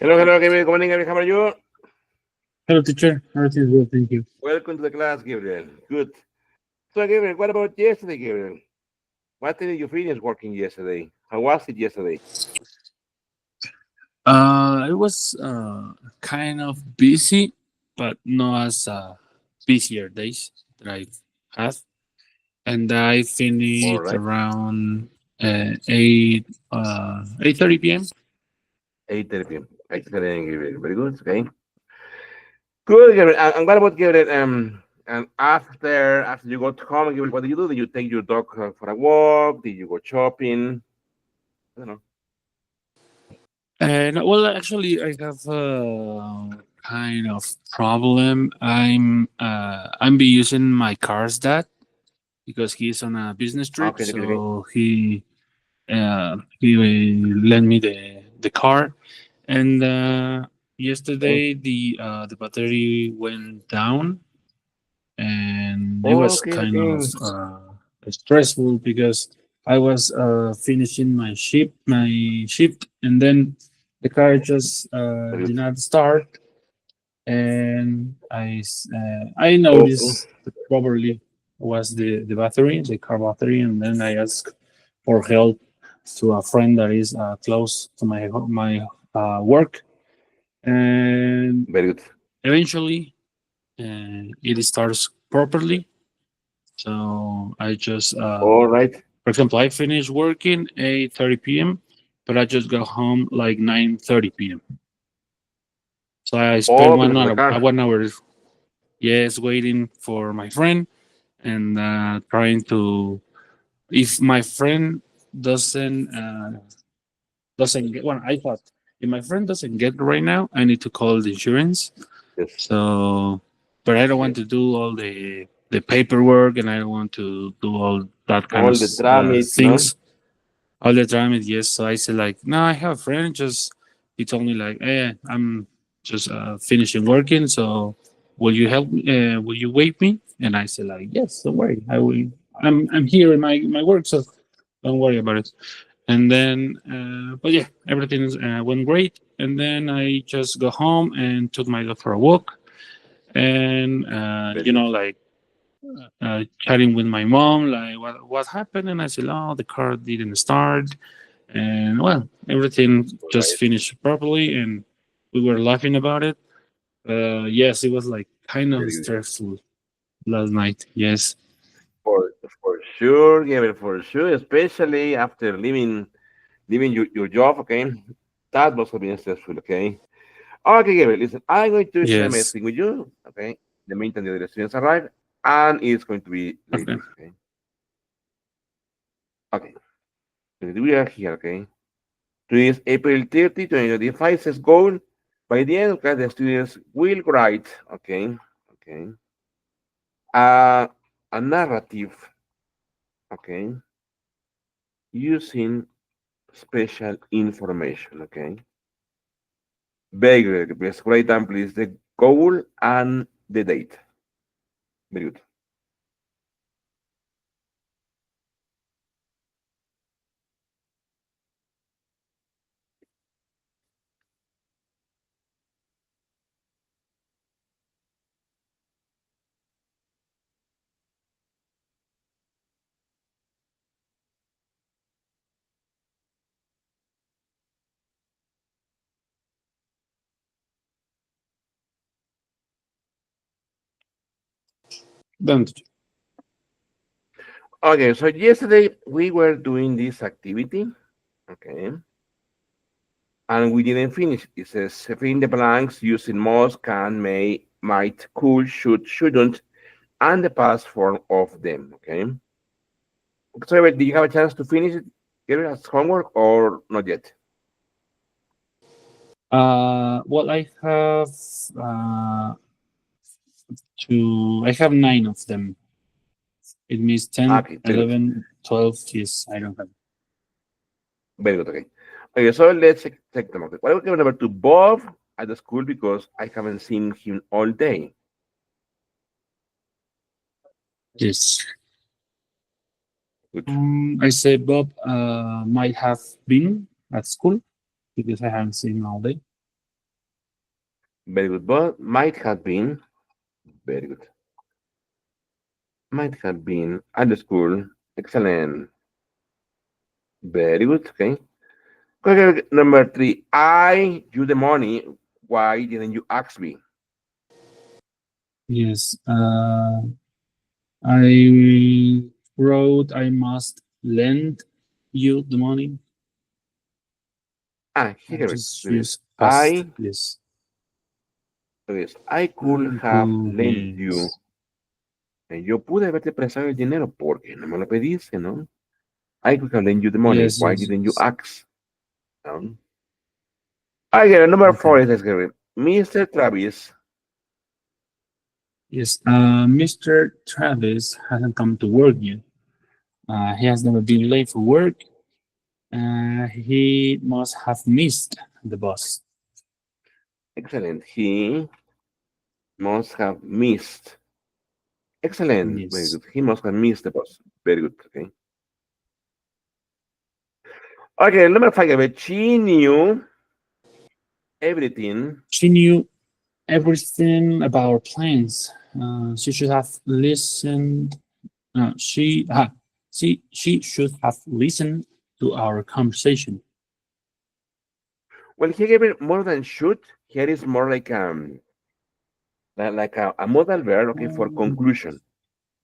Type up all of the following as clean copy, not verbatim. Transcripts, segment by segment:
Hello, hello, Gabriel. Good morning, Gabriel. How are you? Hello, teacher. Everything is good, thank you. Welcome to the class, Gabriel. Good. So, Gabriel, what about yesterday, Gabriel? What did you finish working yesterday? How was it yesterday? It was kind of busy, but not as busier days that I've had. And I All finished right. around 8:30 p.m. 8:30 p.m. Excellent, Gabriel. Very good. Okay. Good, Gabriel. And what about Gabriel? And after you got home, Gabriel, what did you do? Did you take your dog for a walk? Did you go shopping? I don't know. And well, actually, I have a kind of problem. I'm be using my car's dad because he's on a business trip, Okay, okay, okay. so he lent me the car, and Okay. yesterday the battery went down, and it was Okay, kind of okay. stressful because I was finishing my shift, and then the car just Very did good. not start, and I Okay. noticed that probably was the battery, the car battery, and then I asked for help to a friend that is close to my work, and Very good. eventually it starts properly. So I just, All right. for example, I finished working 8:30 p.m., but I just got home like 9:30 p.m. So I spent Oh, because of the car. 1 hour, yes, waiting for my friend and trying to. If my friend doesn't doesn't get one, I thought if my friend doesn't get right now, I need to call the insurance. Yes. So, but I don't want Yes. to do all the paperwork, and I don't want to do all that kind of All the tramits, no? things, all the time. Yes, so I said like, no, I have a friend. Just he told me like, hey, I'm just finishing working, so will you help? Will you wait me? And I said like, yes, don't worry, I will. I'm here in my work, so don't worry about it. And then, but yeah, everything went great. And then I just go home and took my dog for a walk, and Very good. like chatting with my mom, like what happened, and I said, oh, the car didn't start, and well, everything All just right. finished properly, and we were laughing about it. Yes, it was like kind of Very good. stressful last night. Yes, For sure, Gabriel, for sure, especially after leaving your job, okay? That must have been stressful, okay? Okay, Gabriel, listen, I'm going to share my yes, screen with you, okay? In the meantime, the other students arrive, and it's going to be like okay. this, okay? Okay, so we are here, okay? Today is April 30, 2025, says goal. By the end of class, the students will write, okay, uh, a narrative, okay, using special information, okay? Very good. Please write down, please, the goal and the date. Very good. Done. Okay, so yesterday we were doing this activity, okay, and we didn't finish. It says fill in the blanks using must, can, may, might, could, should, shouldn't, and the past form of them, okay? So, did you have a chance to finish it, get it as homework, or not yet? Well, uh, I have nine of them. It means 10, Okay, very good. 11, 12. Yes, I don't have. Very good, okay. Okay, so let's check them out. What about number two? Bob at the school because I haven't seen him all day. Yes. Good. I say Bob might have been at school because I haven't seen him all day. Very good. But might have been, very good. Might have been at the school. Excellent. Very good. Okay. Okay, number three. I you the money. Why didn't you ask me? Yes. I wrote I must lend you the money. Ah, I here it just is. use past. I Yes. yes, I could I have could. lent you. Yes. Yo pude haberte prestado el dinero porque no me lo pediste, ¿no? I could have lent you the money. Yes. Why Yes. didn't you Yes. ask? No? I get it. Number Okay. four is escribir. Mr. Travis. Yes. Mr. Travis hasn't come to work yet. He has never been late for work. He must have missed the bus. Excellent. He must have missed. Excellent. Very Yes. good. He must have missed the bus. Very good. Okay. Okay, number five. She knew everything. She knew everything about our plans. She should have listened. She she should have listened to our conversation. Well, he gave it more than should. Here is more like a modal verb, okay, for conclusion.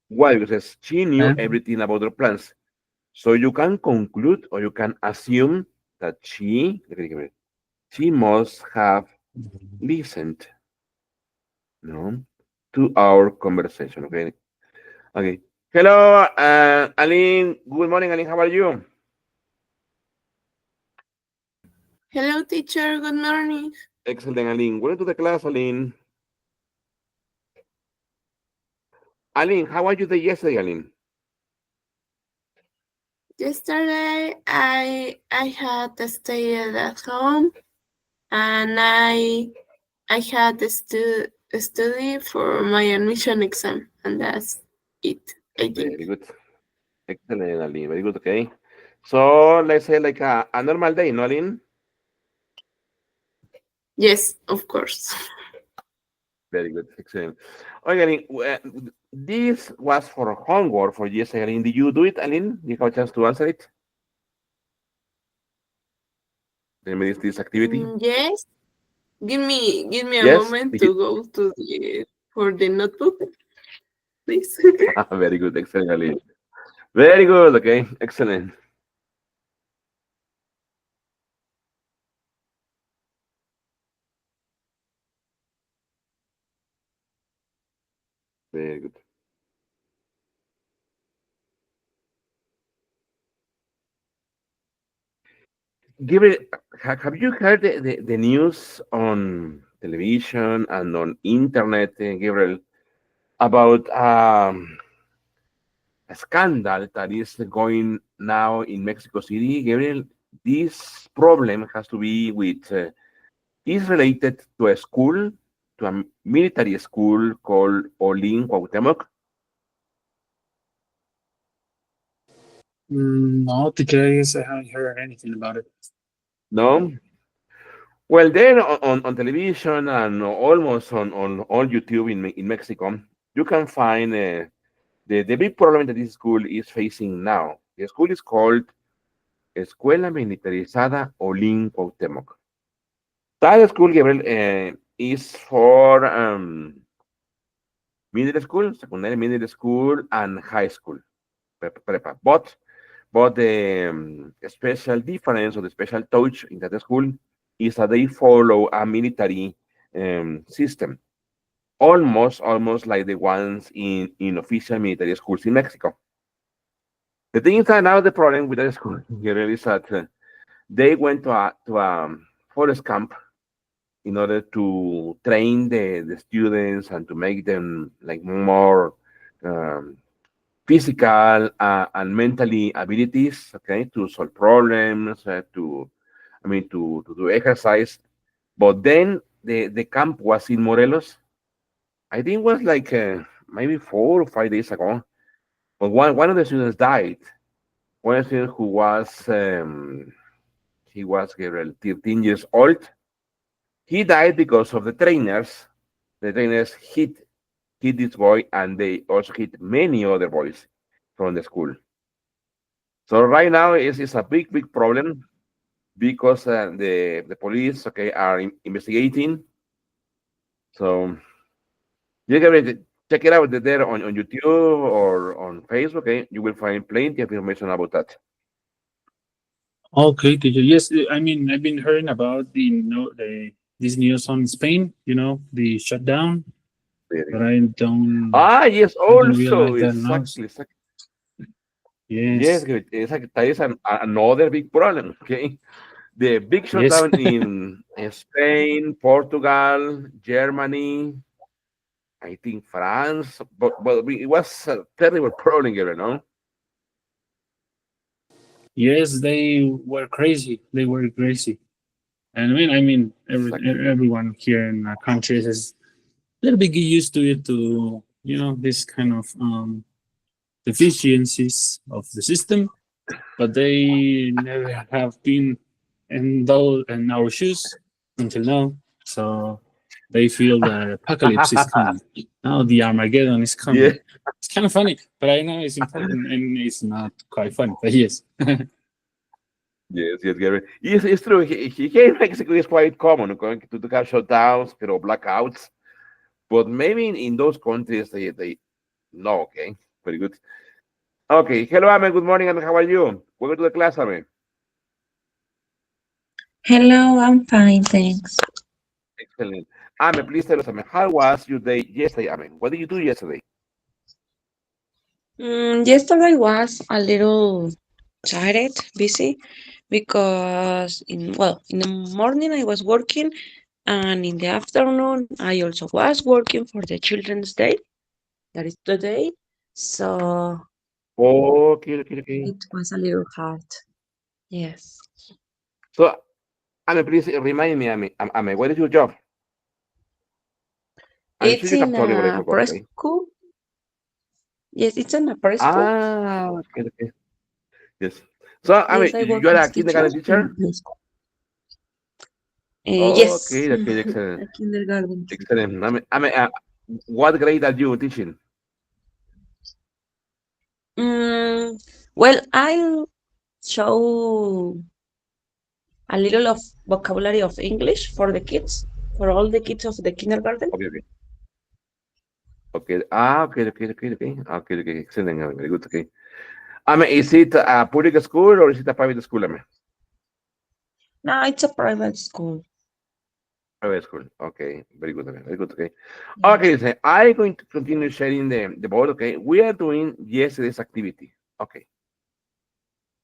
Why? Because she knew And everything about their plans. So you can conclude or you can assume that she must have listened, no, to our conversation. Okay. Okay. Hello, Aline. Good morning, Aline. How are you? Hello, teacher. Good morning. Excellent, Aline. Welcome to the class, Aline. Aline, how are you the yesterday, Aline? Yesterday, I had to stay at home, and I had to study for my admission exam, and that's it. I Very think. good. Excellent, Aline. Very good. Okay. So let's say like a normal day, no, Aline? Yes, of course. Very good. Excellent. Okay, Aline, this was for homework for yesterday, Aline. Did you do it, Aline? Did you have a chance to answer it? This activity? Yes. Give me a Yes? moment Did you? to go to the for the notebook, please. Very good. Excellent, Aline. Very good. Okay. Excellent. Very good. Give it. Have you heard the news on television and on internet, Gabriel, about a scandal that is going now in Mexico City? Gabriel, this problem has to be with is related to a school, to a military school called Olin Cuauhtemoc. No, teacher, I guess I haven't heard anything about it. No. Well, then on television and almost on all YouTube in Mexico, you can find the big problem that this school is facing now. The school is called Escuela Militarizada Olin Cuauhtemoc. That school, Gabriel, is for middle school, secondary middle school, and high school, prepa. But the special difference or the special touch in that school is that they follow a military system, almost like the ones in official military schools in Mexico. The thing is that now the problem with that school here is that they went to a forest camp in order to train the students and to make them like more um, physical and mentally abilities, okay, to solve problems, to do exercise. But then the camp was in Morelos. I think it was like maybe 4 or 5 days ago. But one of the students died. One student who was he was Gabriel, 13 years old. He died because of the trainers. The trainers hit this boy, and they also hit many other boys from the school. So right now is a big problem because the police are investigating. So you can check it out there on YouTube or on Facebook. Okay, you will find plenty of information about that. Okay, teacher. Yes, I mean I've been hearing about the this news on Spain. The shutdown, but Yes, I don't also realize that news. exactly. Yes, Yes, exactly. That is another big problem. Okay, the big yes, shutdown in Spain, Portugal, Germany, I think France, but it was a terrible problem here, no? yes. They were crazy. They were crazy. And Exactly. everyone here in our country is a little bit used to it, to this kind of deficiencies of the system, but they never have been in our shoes until now. So they feel the apocalypse is coming. Now the Armageddon is Yeah, coming. It's kind of funny, but I know it's important and it's not quite funny. But yes, yes, Gary. Yes, it's true. Here in Mexico is quite common going to have shutdowns or blackouts, but maybe in those countries they no. Okay, very good. Okay, hello, Ame. Good morning, and how are you? Welcome to the class, Ame. Hello, I'm fine, thanks. Excellent. Ame, please tell us, Ame, how was your day yesterday, Ame? What did you do yesterday? Yesterday was a little tired, busy, because in the morning I was working, and in the afternoon I also was working for the Children's Day, that is today. So Okay. it was a little hard. Yes. So, Ame, please remind me, Ame, what is your job? I'm sure It's you have in told me, but I a forgot, okay? preschool. Yes, it's in a preschool. Okay. Yes. So, I mean, Yes, I work you're a as teacher kindergarten in a teacher? preschool. Yes, Okay, excellent. a kindergarten teacher. Excellent. What grade are you teaching? Mm, well, I'll show a little of vocabulary of English for the kids, for all the kids of the kindergarten. Okay. Okay. Excellent. Very good. Okay. Is it a public school or is it a private school? No, it's a private school. Private school. Okay. Very good. Very good. Okay. Okay. Yes. So I'm going to continue sharing the board. Okay. We are doing yesterday's activity. Okay.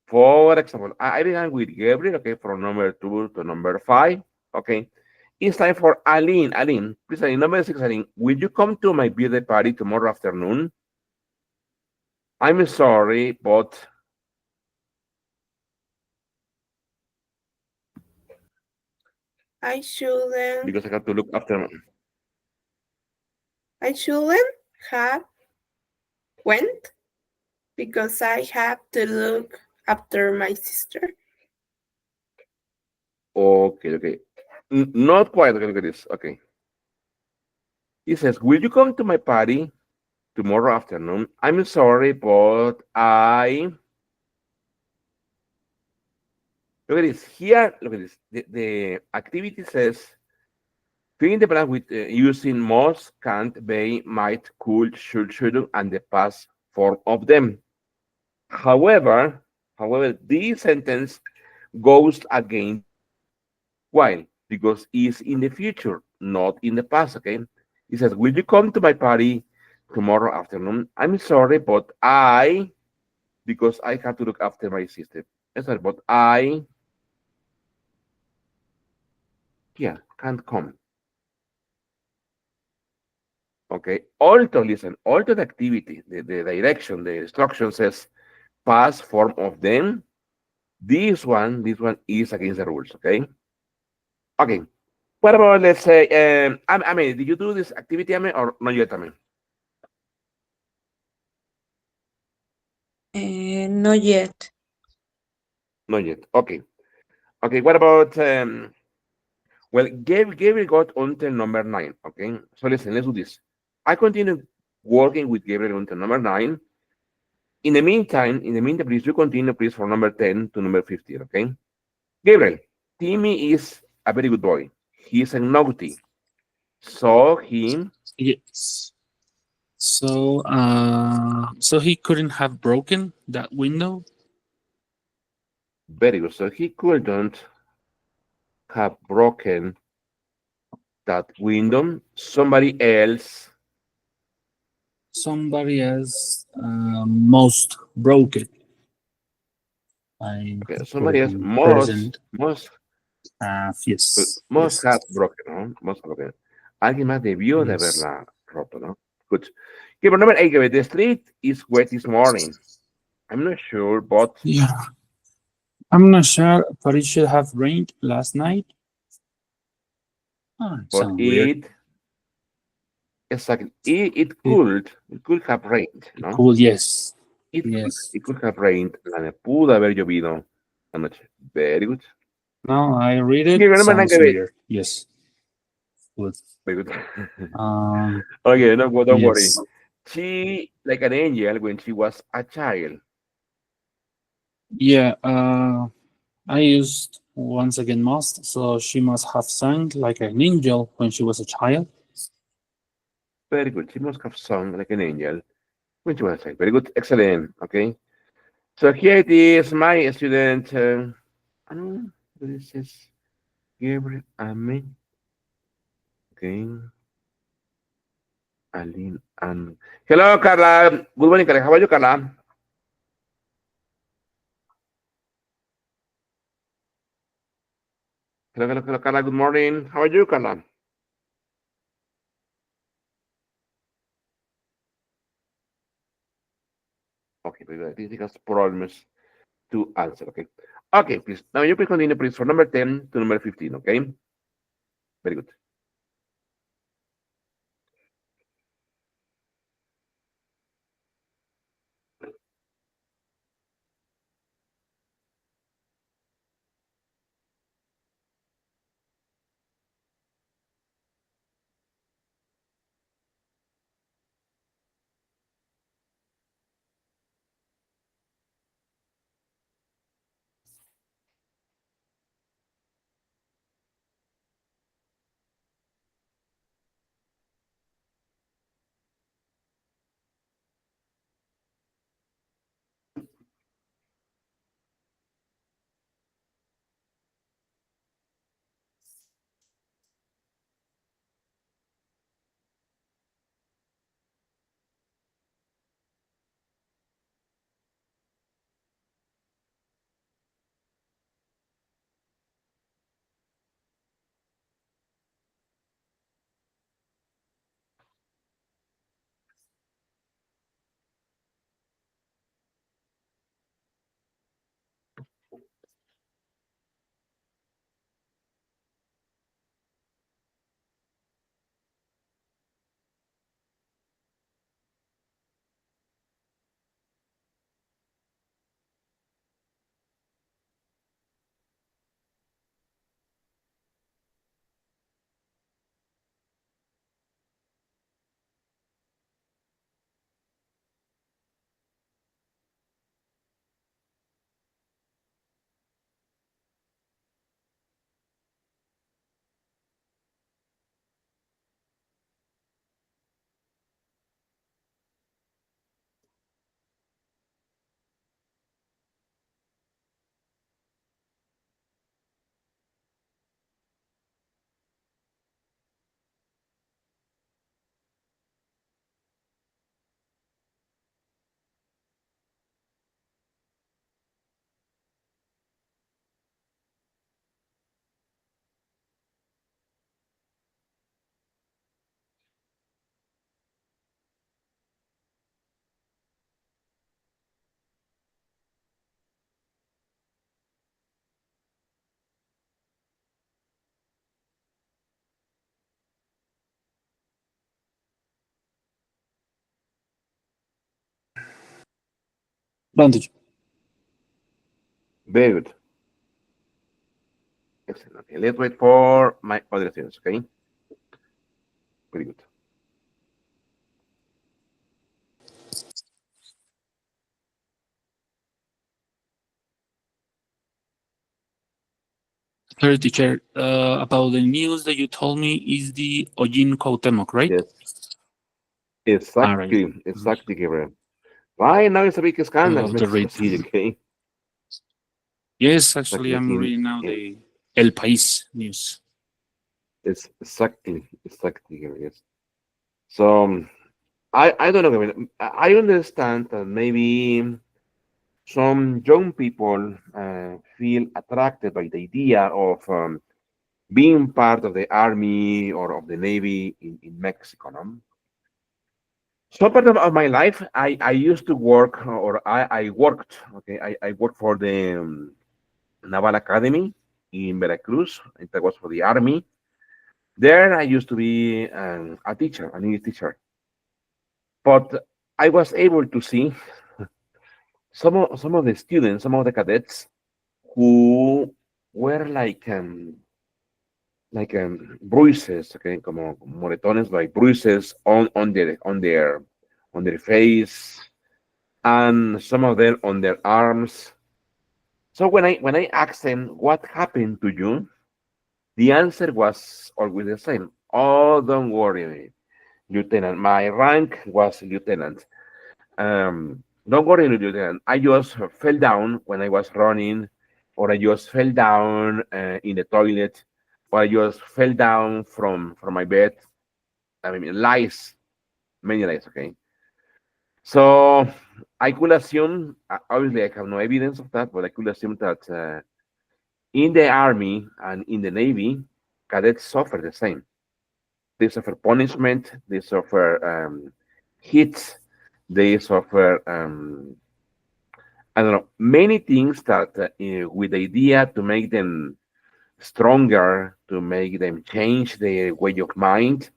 For example, I began with Gabriel. Okay. From number 2 to number 5. Okay. It's time for Aline. Aline, please, Aline, number 6, Aline, will you come to my birthday party tomorrow afternoon? I'm sorry, but I shouldn't because I have to look after I shouldn't have went because I have to look after my sister. Okay. Not quite. Okay, look at this. Okay. He says, will you come to my party tomorrow afternoon? I'm sorry, but look at this. Here, look at this. The activity says, fill in the blank with using must, can't, may, might, could, should, and the past form of them. However, this sentence goes against why? Because it's in the future, not in the past. Okay. It says, will you come to my party tomorrow afternoon? I'm sorry, but because I have to look after my sister. I'm sorry, but yeah, can't come. Okay. Also, listen, also the activity, the direction, the instruction says past form of them. This one is against the rules. Okay. Okay. What about, let's say, I mean, did you do this activity, Ame, or not yet, Ame? Not yet. Not yet. Okay. Okay. What about Well, Gabriel got until number 9. Okay. So listen, let's do this. I continue working with Gabriel until number 9. In the meantime, please you continue, please, from number 10 to number 15. Okay. Gabriel, Timmy is a very good boy. He's a naughty. So he Yes. So he couldn't have broken that window. very good. So he couldn't have broken that window. Somebody else. Somebody else most broke it. I Okay, put it somebody else in must present. must Yes. must have Yes. broken, ¿no? Must have broken. Alguien más debió de Yes. haberla roto, ¿no? Good. Okay, but number 8, the street is wet this morning. I'm not sure, Yeah. I'm not sure, but it should have rained last night. Oh, it but sounds weird. it exactly It, it could have rained, it ¿no? could, yes. It could Yes. it could have rained. Pudo haber llovido anoche. Very good. Now I read Okay, it. remember Sounds Nangabe. weird. Yes. Good. Very good. Um. Okay, no, well, don't worry. Yes. She like an angel when she was a child. Yeah. I used once again must, so she must have sung like an angel when she was a child. Very good. She must have sung like an angel when she was a child. Very good. Excellent. Okay. So here it is, my student. This is Gabriel Amen. Okay. Aline and hello, Carla. Good morning, Carla. How are you, Carla? Hello, Carla. Good morning. How are you, Carla? Okay, very good. I think he has problems to answer. Okay. Okay, please. Now you can continue, please, from number 10 to number 15. Okay. Very good. Advantage. Very good. Excellent. Okay, let's wait for my other students. Okay, very good. Sorry, teacher. About the news that you told me is the Ojin Cuauhtemoc, right? Yes, All right. exactly, exactly, Gabriel. Why now it's a big I scandal in love the Mexico read. City, okay? Yes, actually, Exactly, I'm reading now the El País news. it's exactly, Gabriel, yes. So, I don't know, Gabriel. I understand that maybe some young people feel attracted by the idea of being part of the army or of the navy in Mexico. No? Some part of my life, I used to work, or I worked, okay, I worked for the Naval Academy in Veracruz. That was for the army. There, I used to be a teacher, an English teacher. But I was able to see some of the students, some of the cadets who were bruises, okay, como moretones, like bruises on their face, and some of them on their arms. So when I asked them what happened to you, the answer was always the same. Oh, don't worry, Lieutenant. My rank was Lieutenant. Don't worry, Lieutenant. I just fell down when I was running, or I just fell down in the toilet, or I just fell down from my bed. I mean, lies, many lies. Okay, so I could assume. Obviously, I have no evidence of that, but I could assume that in the army and in the navy, cadets suffer the same. They suffer punishment. They suffer hits. They suffer I don't know, many things that with the idea to make them stronger, to make them change their way of mind,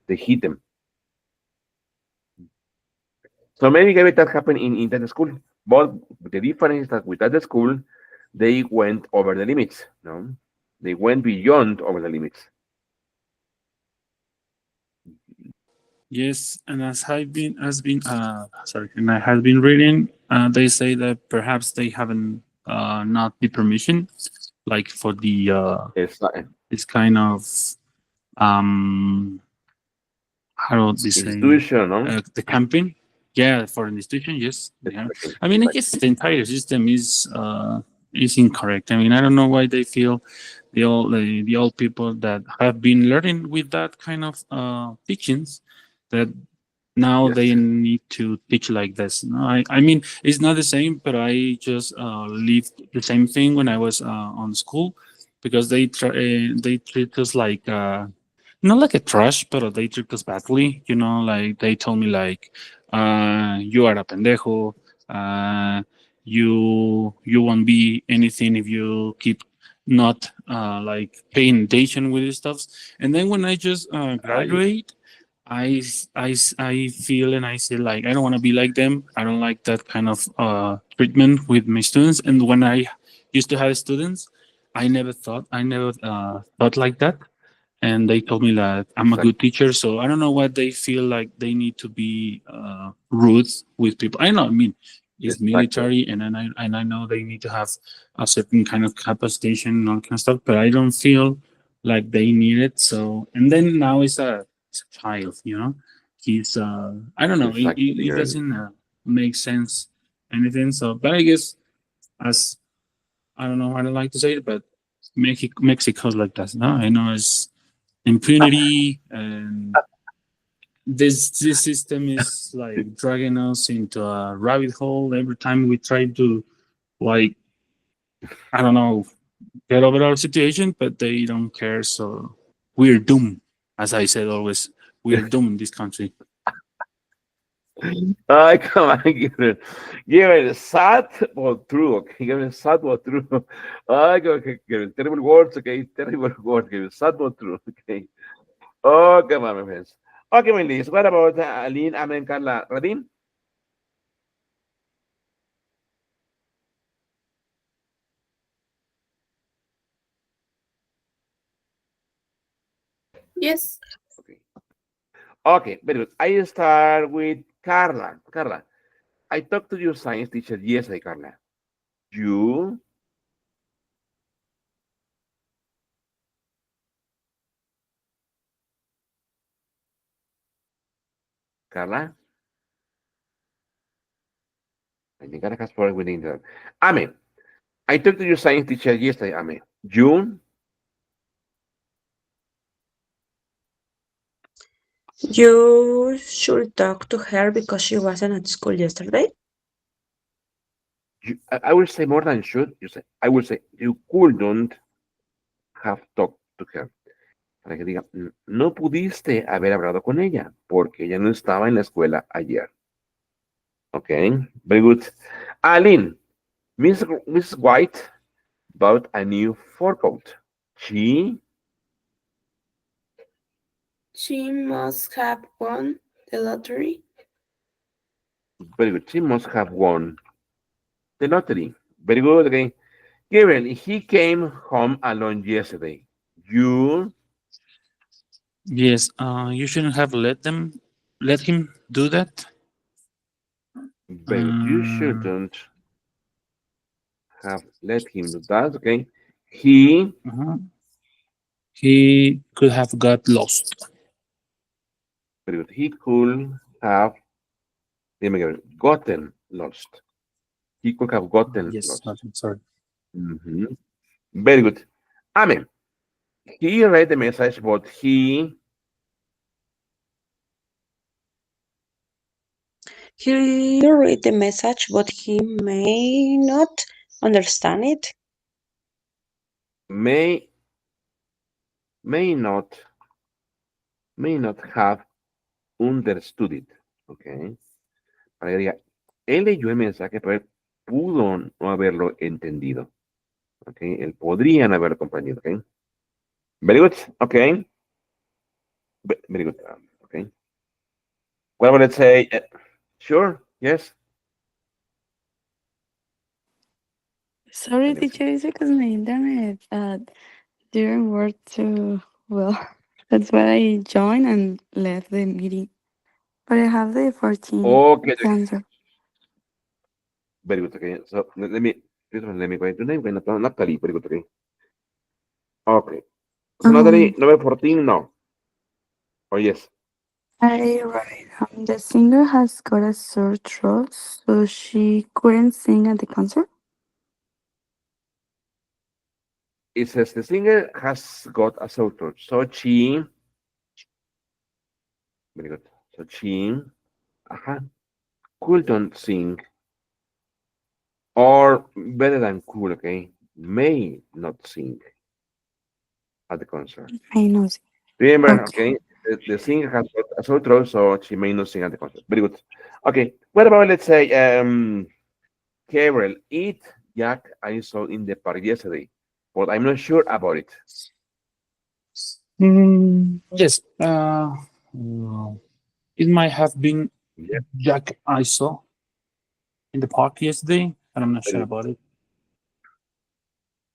they hit them. So maybe that happened in that school. But the difference is that with that school, they went over the limits. No, they went beyond over the limits. Yes, and and I have been reading, they say that perhaps they haven't not the permission, like for the It's this kind of um how do they say institution, no? the camping. Yeah, for an institution, yes, they have. Exactly. I mean, I guess the entire system is incorrect. I mean, I don't know why they feel the old people that have been learning with that kind of teachings that now they Yes, need to teach like this. No, I mean, it's not the same, but I just lived the same thing when I was on school because they treat us like not like a trash, but they treat us badly. You know, like they told me like, you are a pendejo. Uh, you won't be anything if you keep not like paying attention with this stuff. And then when I just I graduate, I feel and I say like I don't want to be like them. I don't like that kind of treatment with my students. And when I used to have students, I never thought like that, and they told me that I'm a good exactly, teacher. So I don't know what they feel like they need to be rude with people. I know, I mean, it's exactly, military, and I know they need to have a certain kind of capacitation and all kind of stuff, but I don't feel like they need it. So and then now it's a child, you know, he's I don't know, exactly. it doesn't make sense anything. So, but I guess as I don't know, I don't like to say it, but Mexico's like that. No, I know it's impunity, and this system is like dragging us into a rabbit hole every time we try to like I don't know get over our situation, but they don't care. So we're doomed, as I said always. We're doomed in this country. Ay, come on, give it sad but true, okay? Give it sad but true. Ay, give it terrible words, okay? Terrible words, give it sad but true, okay? Oh, come on, my friends. Okay, my list. What about Aline, Amen, Carla, Radim? Yes. Okay. Okay, very good. I start with Carla. Carla, I talked to your science teacher yesterday, Carla. You, Carla, I think I has problem with the internet. Ame, I talked to your science teacher yesterday, Ame. You, You should talk to her because she wasn't at school yesterday. I will say more than should. You say, I will say you couldn't have talked to her. Para que diga, no pudiste haber hablado con ella porque ella no estaba en la escuela ayer. Okay, very good. Aline, Miss White bought a new fur coat. She, She must have won the lottery. very good. She must have won the lottery. Very good. Okay. Gabriel, he came home alone yesterday. You, Yes, you shouldn't have let him do that. very good. You Um, shouldn't have let him do that. Okay. He, uh-huh. He could have got lost. very good. He could have, let me get it, gotten lost. He could have gotten Yes, lost. nothing. Sorry. Mhm. Very good. Amen. He read the message, but he, He read the message, but he may not understand it. may may not may not have understood it. Okay. Para que diga, él leyó el mensaje, pero él pudo no haberlo entendido. Okay. Él podría no haberlo comprendido. Okay. Very good. Okay. Very good. Okay. What about let's say, sure, yes. Sorry, Let me see. teacher, it's because my internet didn't work too well. That's why I joined and left the meeting. But I have the 14 Okay. answer. Very good. Okay. So let me write your name. Okay. Natalie. Very good. Okay. Okay. So Natalie, Um, number 14, no. Oh, yes. I write, the singer has got a sore throat, so she couldn't sing at the concert. It says the singer has got a sore throat. So she, very good. So she, uh couldn't sing, or better than could, okay, may not sing at the concert. I know. Remember, Okay. okay, the singer has got a sore throat, so she may not sing at the concert. Very good. Okay, what about, let's say, Carol, eat Jack I saw in the park yesterday, but I'm not sure about it. Yes. Uh, it might have been Yeah, Jack I saw in the park yesterday, but I'm not very sure good. about it.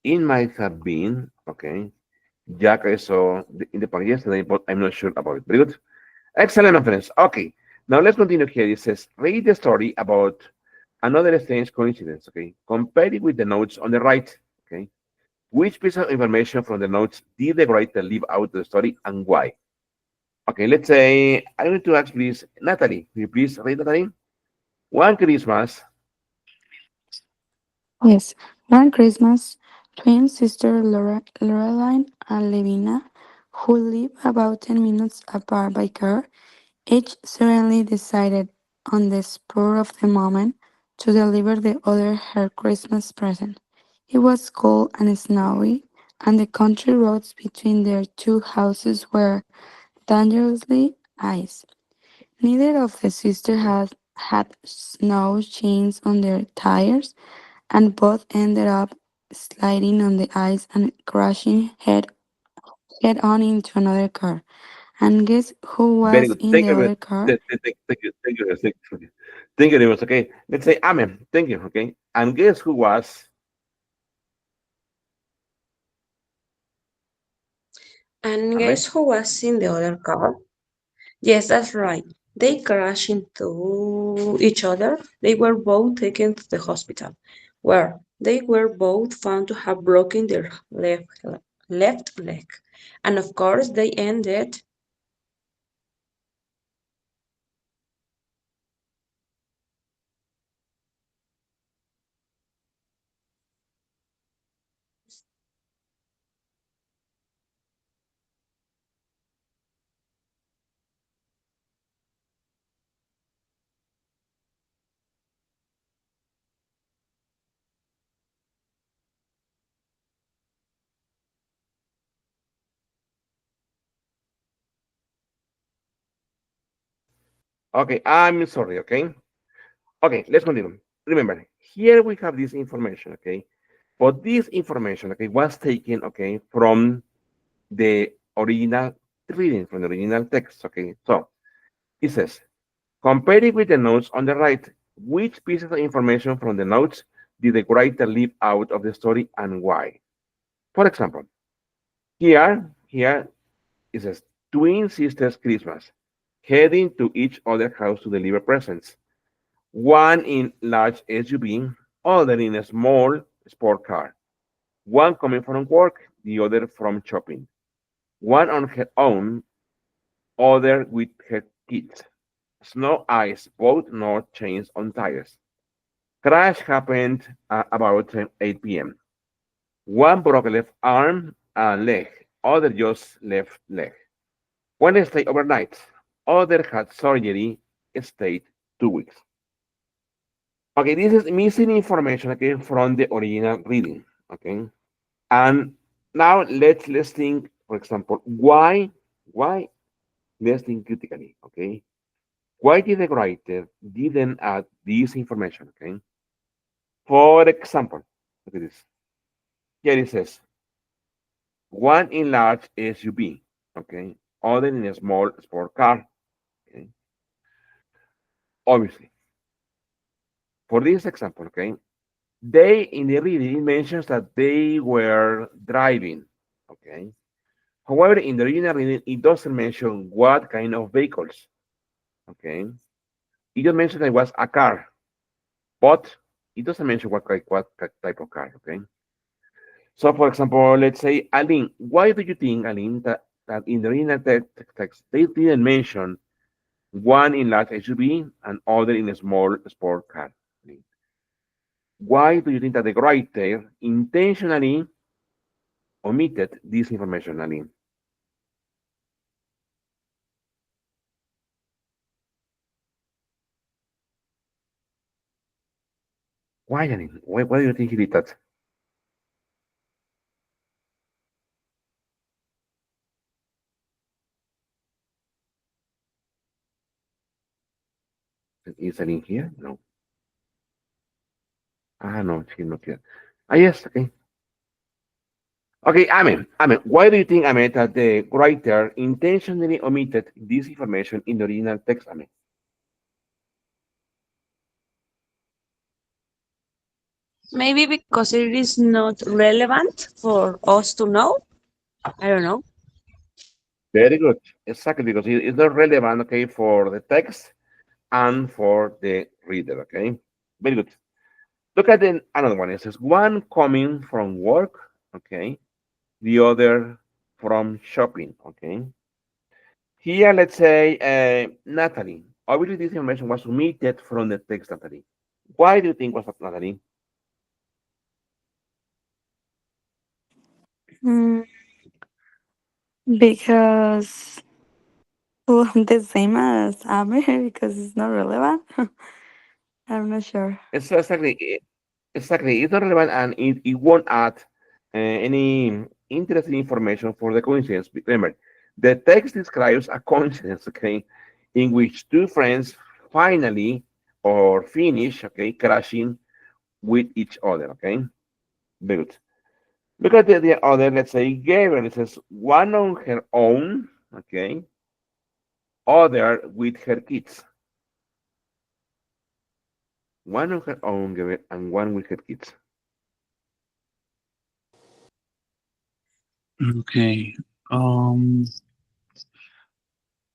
It might have been, okay, Jack I saw in the park yesterday, but I'm not sure about it. Very good. Excellent, my friends. Okay, now let's continue here. It says, read the story about another strange coincidence, okay? Compare it with the notes on the right, okay? Which piece of information from the notes did the writer leave out of the story and why? Okay, let's say, I want to ask please, Natalie, will you please read, Natalie? One Christmas, Yes. One Christmas, twin sister Loreline and Levina, who live about 10 minutes apart by car, each suddenly decided, on the spur of the moment, to deliver the other her Christmas present. It was cold and snowy, and the country roads between their two houses were dangerously ice. Neither of the sisters had snow chains on their tires, and both ended up sliding on the ice and crashing head on into another car. And guess who very was good. in Thank the you, other car? thank you, thank you, thank you very much, okay? Let's say, Amen, thank you, okay? And guess who was? And Ame? guess who was in the other car? Yes, that's right. They crashed into each other. They were both taken to the hospital, where they were both found to have broken their left leg. And of course, they ended. Okay, I'm sorry, okay? Okay, let's continue. Remember, here we have this information, okay? But this information, okay, was taken, okay, from the original reading, from the original text, okay? So it says, comparing with the notes on the right, which pieces of information from the notes did the writer leave out of the story and why? For example, here it says, twin sisters Christmas, heading to each other's house to deliver presents. One in large SUV, other in a small sport car. One coming from work, the other from shopping. One on her own, other with her kids. Snow ice, both not chains on tires. Crash happened about 8 p.m. One broke left arm and leg, other just left leg. One stayed overnight, other had surgery, stayed 2 weeks. Okay, this is missing information, okay, from the original reading, okay. And now let's think, for example, why let's think critically, okay. Why did the writer didn't add this information, okay? For example, look at this. Here it says one in large SUV, okay, other in a small sport car, okay. Obviously, for this example, okay, they in the reading it mentions that they were driving, okay. However, in the original reading, it doesn't mention what kind of vehicles, okay. It just mentions that it was a car, but it doesn't mention what type of car, okay. So, for example, let's say, Aline, why do you think, Aline, that in the original text they didn't mention one in large SUV and other in a small sport car? Aline? Why do you think that the writer intentionally omitted this information, Aline? Why, Aline? Why do you think he did that? Is Aline here? No. Ah, no, she's not here. Ah, yes, okay. Okay, Amen. Why do you think, Amen, that the writer intentionally omitted this information in the original text, Amen? Maybe because it is not relevant for us to know. I don't know. Very good. Exactly, because it's not relevant, okay, for the text and for the reader, okay? Very good. Look at the another one. It says one coming from work, okay, the other from shopping, okay? Here, let's say Natalie. Obviously, this information was omitted from the text, Natalie. Why do you think was that, Natalie? Mm, because well, the same as Amber because it's not relevant. I'm not sure. It's exactly. It's not relevant and it won't add any interesting information for the coincidence. Remember, the text describes a coincidence, okay, in which two friends finally or finish, okay, crashing with each other, okay. Very good. Look at the other, let's say, Gabriel. It says one on her own, okay, other with her kids. One on her own, Gabriel, and one with her kids. Okay. Um,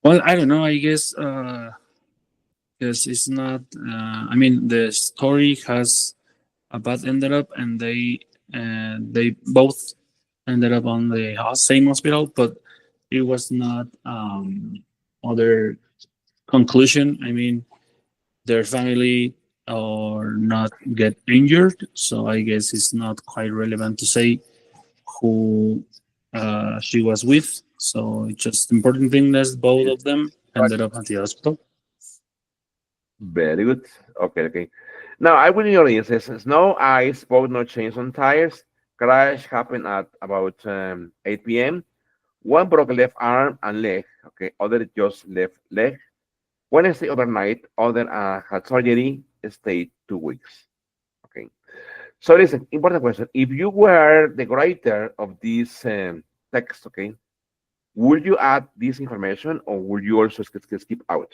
well, I don't know. I guess because it's not. I mean, the story has a bad ended up, and they both ended up on the same hospital, but it was not other conclusion. I mean, their family or not get injured, so I guess it's not quite relevant to say who she was with. So it's just important thing that both Yes. of them ended up at the hospital. Very good. Okay, okay. Now I will in your instance, snow, ice, both no chains on tires. Crash happened at about 8 p.m. One broke left arm and leg. Okay, other just left leg. One stayed overnight. Other had surgery. Stayed 2 weeks. Okay. So listen, important question. If you were the writer of this text, okay, would you add this information or would you also skip out?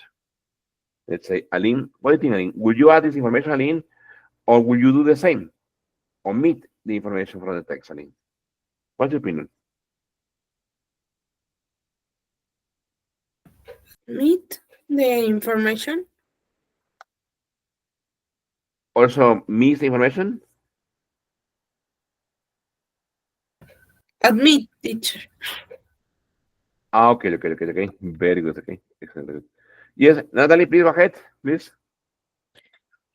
Let's say, Aline, what do you think, Aline? Would you add this information, Aline, or will you do the same? Omit the information from the text, Aline. What's your opinion? Meet the information. Also, miss the information? Admit, teacher. Ah, okay, okay, okay, okay. Very good, okay. Excellent. Very good. Yes, Natalie, please go ahead, please.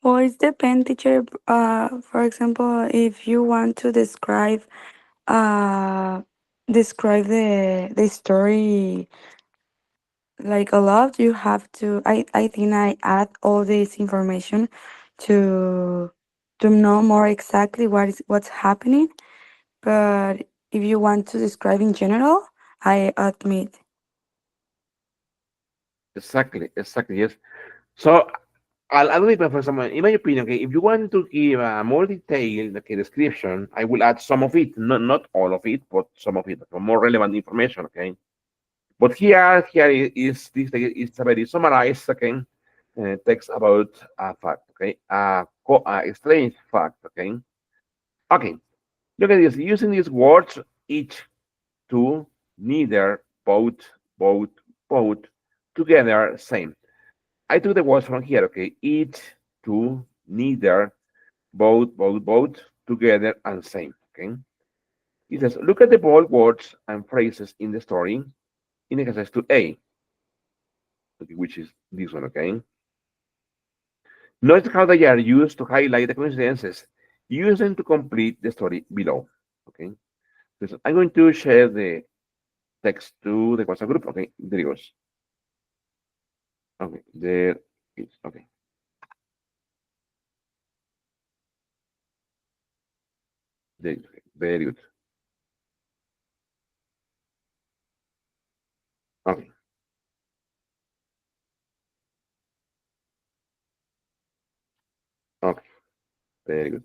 Well, it depends, teacher. For example, if you want to uh describe the story like a lot, you have to. I think I add all this information to to know more exactly what's happening. But if you want to describe in general, I admit. Exactly, exactly, yes. So, I'll leave it for someone. In my opinion, okay, if you want to give a more detailed okay, description, I will add some of it, not all of it, but some of it, for more relevant information, okay? But here is this is a very summarized, okay, text about a fact, okay, a strange fact, okay. Okay, look at this. Using these words, each, to, neither, both, both, both, together, same. I took the words from here, okay. Each, to, neither, both, together, and same, okay. It says, look at the bold words and phrases in the story in exercise to A, okay, which is this one, okay. Notice how they are used to highlight the coincidences. Use them to complete the story below, okay. So I'm going to share the text to the WhatsApp group. Okay, there it goes. Okay, there is. Okay, there it is. Okay, very good. Okay, okay, very good.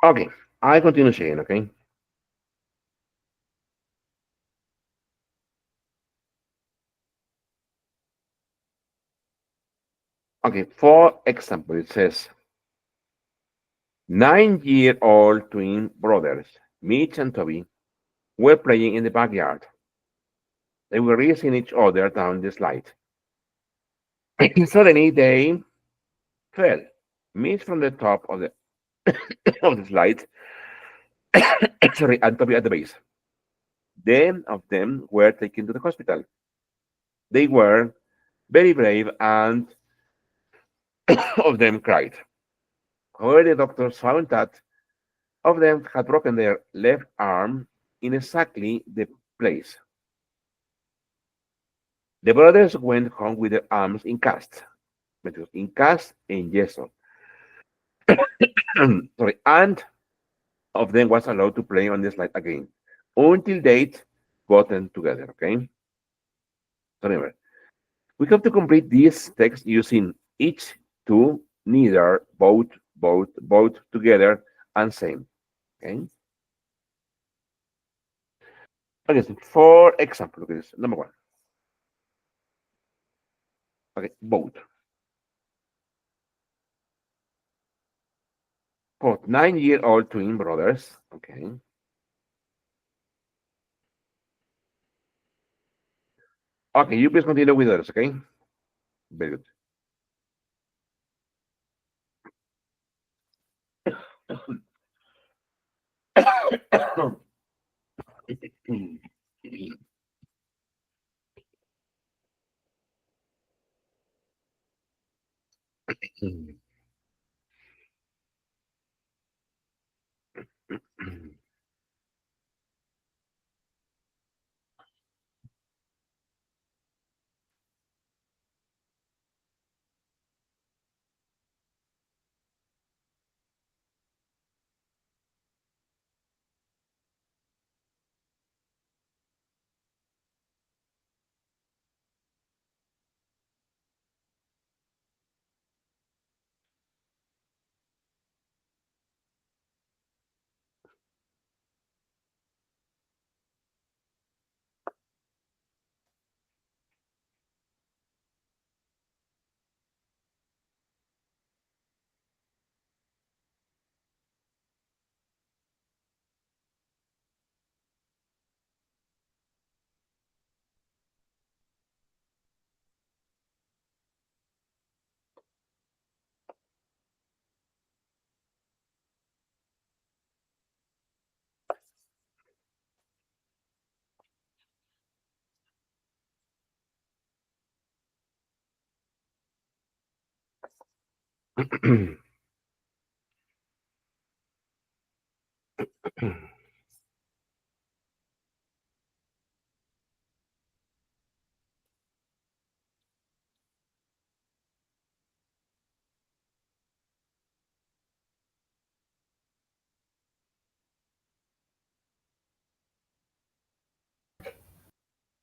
Okay, I continue sharing. Okay, okay. For example, it says 9-year-old twin brothers, Mitch and Toby, were playing in the backyard. They were racing each other down the slide. Suddenly, they fell. Mitch from the top of the of the slide. Sorry, and Toby at the base. Then of them were taken to the hospital. They were very brave, and of them cried. However, the doctors found that of them had broken their left arm in exactly the place. The brothers went home with their arms in cast, and yeso. Sorry, and of them was allowed to play on the slide again until they'd gotten together. Okay. So remember, we have to complete this text using each, to, neither, both, together, and same. Okay. Okay, so for example, look at this. Number one. Okay, both. Both 9-year-old twin brothers. Okay. Okay, you please continue with others, okay? Very good.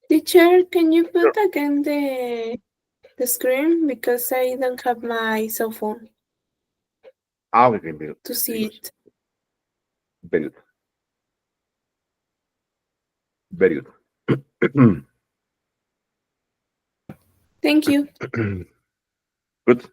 Teacher, can you put again the screen because I don't have my cell phone Okay, very to good. see it. Very good. Very good. Thank you. Good.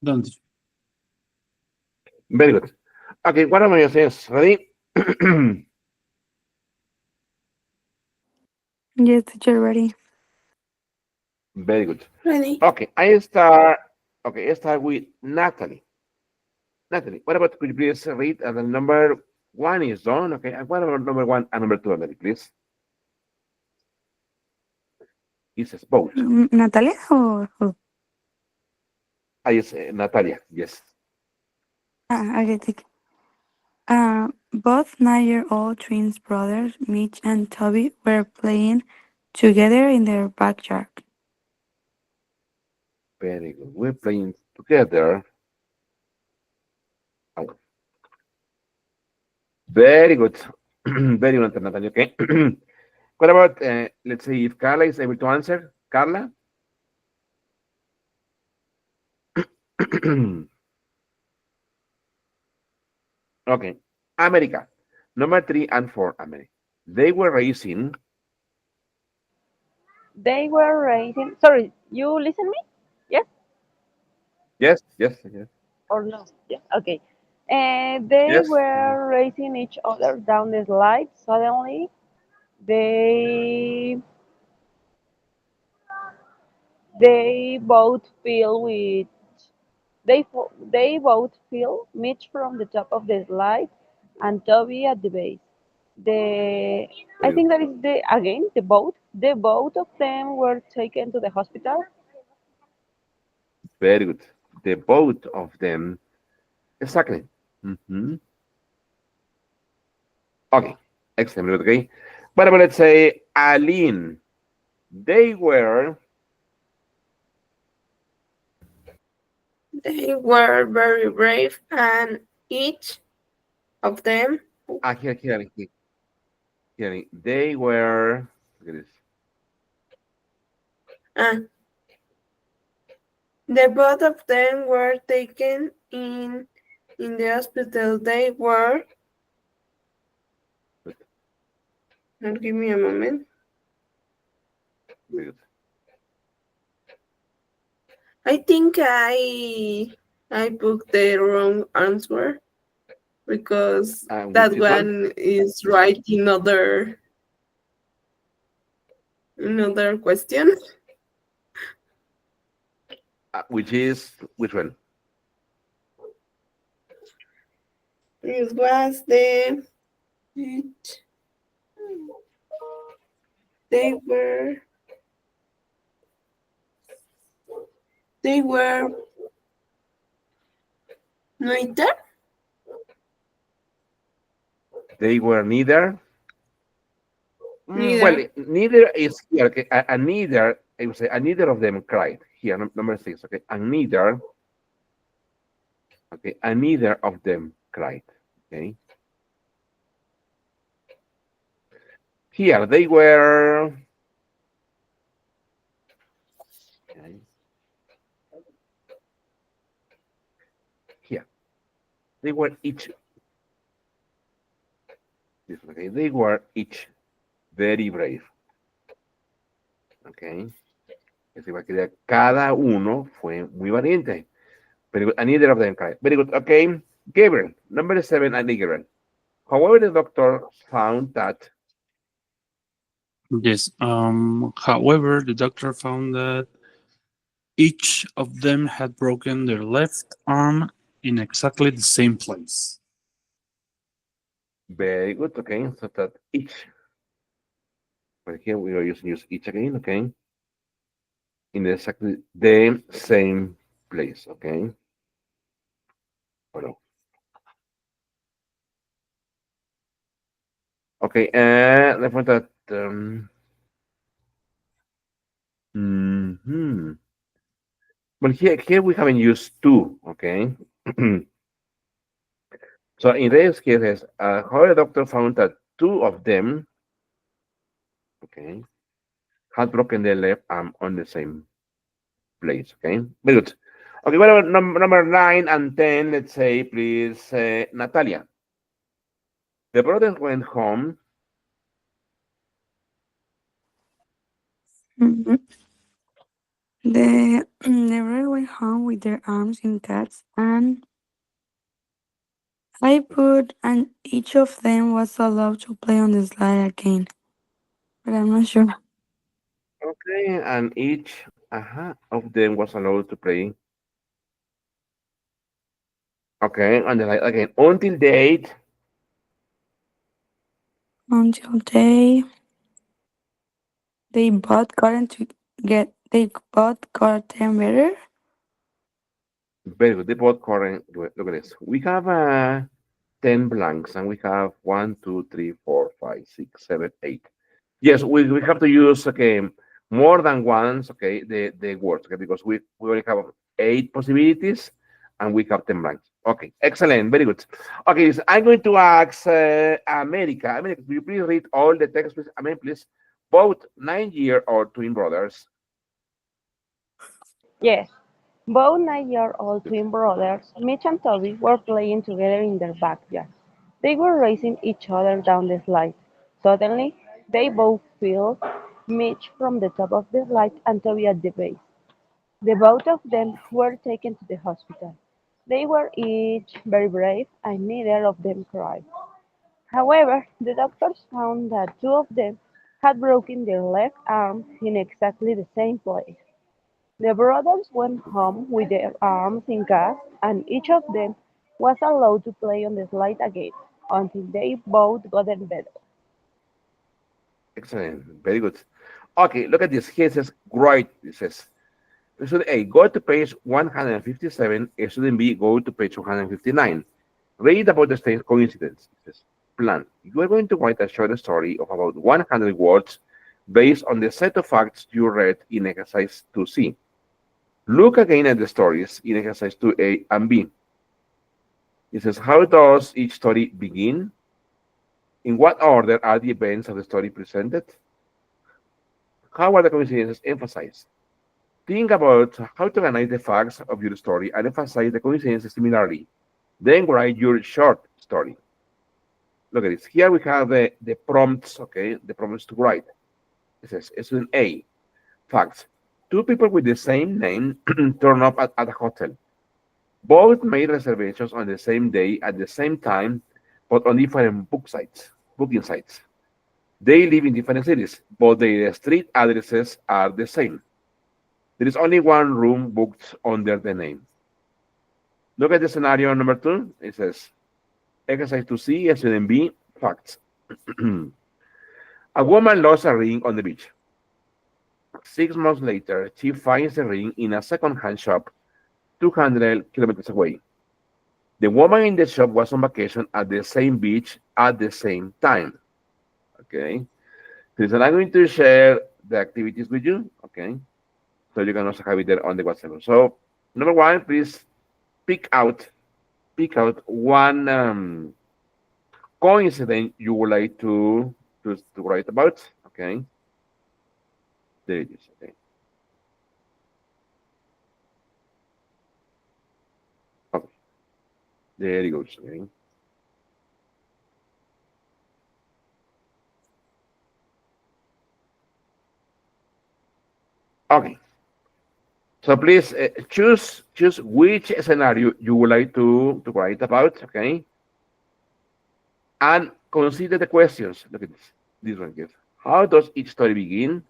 Don't. Very good. Okay, what am I saying? Ready? Yes, teacher, ready. Very good. Ready? Okay, I start. Okay, I start with Natalie. Natalie, what about could you please read the number one is done? Okay, and what about number one and number two, Natalie, please? It says both. Natalia or who? I say Natalia. Yes. Okay, both 9-year-old twins brothers, Mitch and Toby, were playing together in their backyard. Very good. We're playing together. Oh, very good. Very good, Natalia. Okay. What about, let's say, if Carla is able to answer? Carla? Okay. America. Number three and four, America. They were racing. They were racing. Sorry, you listen me? Yes Yes, yes, yes, or no? Yes. Okay. They yes. were racing each other down the slide. Suddenly, they they both fell with they both fell Mitch from the top of the slide and Toby at the base. The I Very good. think that is the again the boat. The both of them were taken to the hospital. Very good. The both of them. Exactly. Mhm. Okay. Excellent. Okay. But let's say Aline. They were. They were very brave, and each of them, Here. They were. Look at this. uh, the both of them were taken in the hospital. They were. Now give me a moment. Very good. I think I booked the wrong answer because Which that is one? one is right in another question. Which is which one? It was they were they were neither. They were neither. Well, Neither. neither is here. Okay, and neither. I would say, and neither of them cried. Here, number six. Okay, and neither. Okay, and neither of them cried. Okay. Here they were. Okay, here they were each. Okay, they were each very brave. Okay. Es igual que cada uno fue muy valiente. Very good. And neither of them cried. Very good. Okay. Gabriel, number seven, and Gabriel. However, the doctor found that. Yes. However, the doctor found that each of them had broken their left arm in exactly the same place. Very good. Okay. So that each. But here we are using use each again. Okay. In exactly the same place. Okay. Bueno. Okay. Let's put that. Mhm. Well, here we haven't used two. Okay. So in this case, however, the doctor found that two of them, okay, had broken their left arm on the same place. Okay, very good. Okay, what about number nine and 10? Let's say, please, Natalia. The brothers went home They went home with their arms in cats, and I put, and each of them was allowed to play on the slide again. But I'm not sure. Okay, and each of them was allowed to play. Okay, on the slide again until date. Until they both gotten to they both gotten better. Very good. They both correct. Look at this. We have 10 blanks and we have 1, 2, 3, 4, 5, 6, 7, 8. Yes, we have to use more than once, the words, because we only have 8 possibilities and we have 10 blanks. Okay, excellent, very good. Okay, so I'm going to ask America. America, will you please read all the text, please? America, please. Both 9-year-old twin brothers. Yes, both 9-year-old twin brothers, Mitch and Toby, were playing together in their backyard. They were racing each other down the slide. Suddenly, they both fell, Mitch from the top of the slide and Toby at the base. The both of them were taken to the hospital. They were each very brave and neither of them cried. However, the doctors found that two of them had broken their left arms in exactly the same place. The brothers went home with their arms in casts, and each of them was allowed to play on the slide again until they both gotten better. Excellent, very good. Okay, look at this. Here it says, great. It says, student A, go to page 157. Student B, go to page 159. Read about the same coincidence. It says, plan. You are going to write a short story of about 100 words based on the set of facts you read in exercise 2C. Look again at the stories in exercise 2A and B. It says, how does each story begin? In what order are the events of the story presented? How are the coincidences emphasized? Think about how to organize the facts of your story and emphasize the coincidences similarly. Then write your short story. Look at this. Here we have the prompts, the prompts to write. It says, student A, facts. Two people with the same name turn up at a hotel. Both made reservations on the same day at the same time, but on different booking sites. They live in different cities, but their street addresses are the same. There is only one room booked under the name. Look at the scenario number 2. It says, exercise 2C, student B, facts. A woman lost a ring on the beach. 6 months later, she finds the ring in a second-hand shop 200 kilometers away. The woman in the shop was on vacation at the same beach at the same time. Okay. So I'm going to share the activities with you. Okay. So you can also have it there on the WhatsApp. So number 1, please pick out one coincidence you would like to write about. Okay. There it is. Okay. Okay. There it goes. Okay. Okay. So please choose which scenario you would like to write about. Okay. And consider the questions. Look at this. This one here. How does each story begin?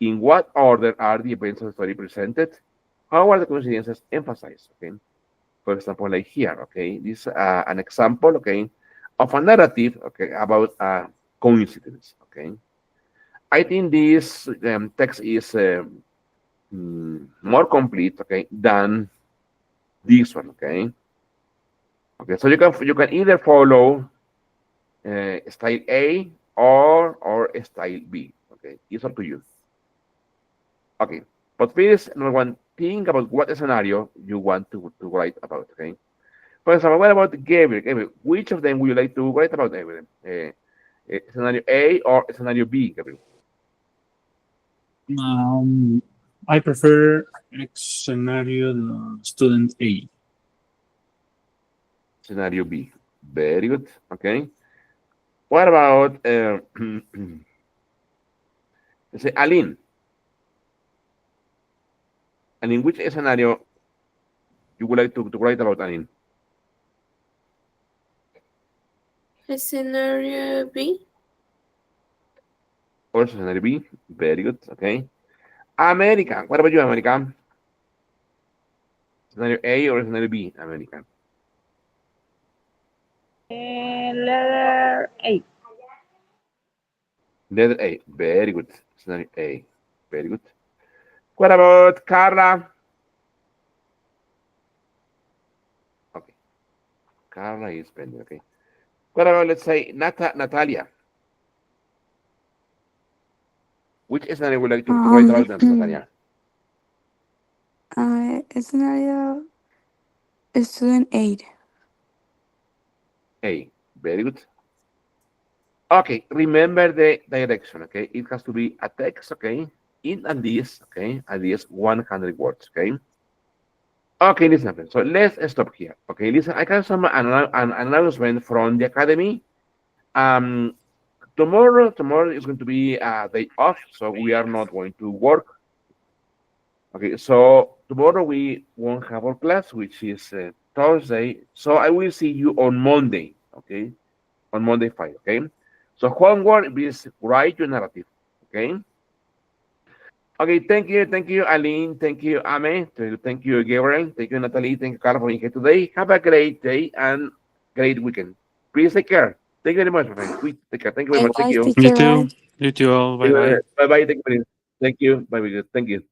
In what order are the events of the story presented? How are the coincidences emphasized? Okay. For example, like here, okay, this is an example, okay, of a narrative, okay, about a coincidence, okay. I think this text is more complete, okay, than this one, okay. Okay, so you can either follow style A or style B, okay. It's up to you. Okay, but first, number 1, think about what scenario you want to write about, okay. For example, what about Gabriel? Gabriel, which of them would you like to write about, Gabriel? Scenario A or scenario B, Gabriel? Um, I prefer X scenario the student A. Scenario B. Very good. Okay. What about let's say Aline? And in which scenario you would like to write about, Anin? Scenario B. Also scenario B. Very good. Okay. America. What about you, America? Scenario A or scenario B, America? Letter A. Letter A. Very good. Scenario A. Very good. What about Carla? Okay. Carla is pending. Okay. What about, let's say, Natalia? Which scenario would you like to write about them, Natalia? Scenario student aid. A. Very good. Okay. Remember the direction. Okay. It has to be a text. Okay. In at least. Okay. At least 100 words. Okay. Okay. Listen. Friends. So let's stop here. Okay. Listen. I got an announcement from the academy. Um. Tomorrow is going to be a day off, so we are not going to work. Okay, so tomorrow we won't have our class, which is Thursday. So I will see you on Monday. Okay, on Monday 5. Okay, so homework is write your narrative. Okay. Okay, thank you, Aline, thank you, Ame, thank you, Gabriel, thank you, Natalie, thank you, Carla, for being here today. Have a great day and great weekend. Please take care. Thank you very much, my friend. Please take care. Thank you very much. Thank Likewise, you. Me teacher. Bye. too. You too all. Bye bye. Bye bye. Thank you. Thank you. Bye bye. Thank you.